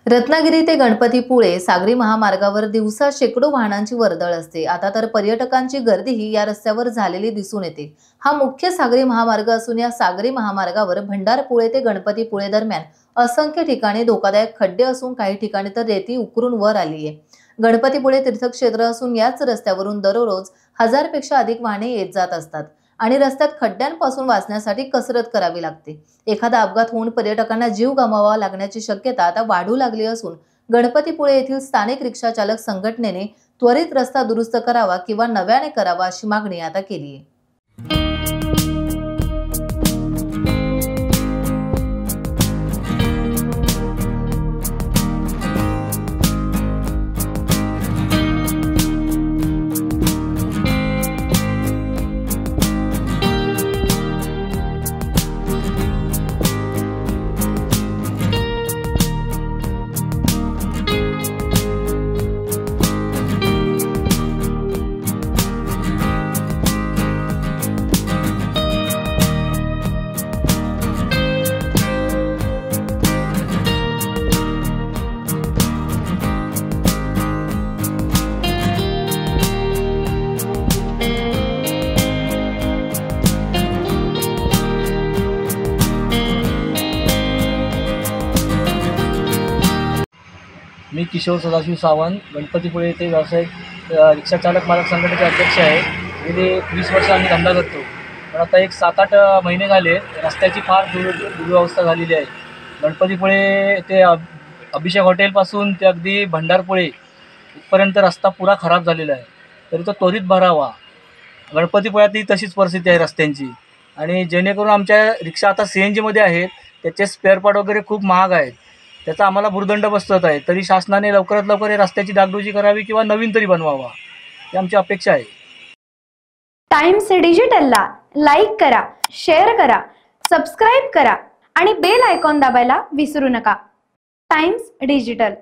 रत्नागिरी ते गणपतीपुळे सागरी महामार्गावर दिवसा शेकडो वाहनांची वर्दळ असते। आता तर पर्यटकांची गर्दीही या रस्त्यावर झालेली दिसून येते। हा मुख्य सागरी महामार्ग असून या सागरी महामार्गावर भंडारपुळे ते गणपतीपुळे दरम्यान असंख्य ठिकाणी धोकादायक खड्डे असून काही ठिकाणी तर रेती उकरून वर आली आहे। गणपतीपुळे तीर्थक्षेत्र असून याच रस्त्यावरून दररोज 1000 पेक्षा अधिक वाहने येत जात असतात आणि रस्त्यात खड्ड्यांपासून वाचण्यासाठी कसरत करावी लागते। एखादा अपघात होऊन पर्यटकांना जीव गमवावा लागण्याची शक्यता आता वाढू लागली असून गणपतीपुळे येथील स्थानिक रिक्षा चालक संघटनेने त्वरित रस्ता दुरुस्त करावा किंवा नव्याने करावा अशी मागणी आता केली आहे। मी किशोर सदाशिव सावंत गणपतीपुळे येथे व्यावसायिक रिक्षा चालक मालक संघटनेचे अध्यक्ष आहे। गेले 20 वर्ष आम्ही धंदा करतो, पण आता एक 7-8 महिने झाले रस्त्याची फार दुरवस्था झालेली आहे। गणपतीपुळे ते अभिषेक हॉटेलपासून ते अगदी भंडारपुळे इथपर्यंत रस्ता पुरा खराब झालेला आहे, तरी तो त्वरित भरावा। गणपतीपुळ्यातही तशीच परिस्थिती आहे रस्त्यांची, आणि जेणेकरून आमच्या रिक्षा आता CNGमध्ये आहेत, त्याचे स्पेअर पार्ट वगैरे खूप महाग आहेत, त्याचा आम्हाला भुर्दंड बसत आहे। तरी शासनाने लवकरात लवकर हे रस्त्याची डागडुजी करावी किंवा नवीन तरी बनवावा, ही आमची अपेक्षा आहे। टाइम्स डिजिटलला लाईक करा, शेअर करा, सबस्क्राईब करा आणि बेल आयकॉन दाबायला विसरू नका। Times digital.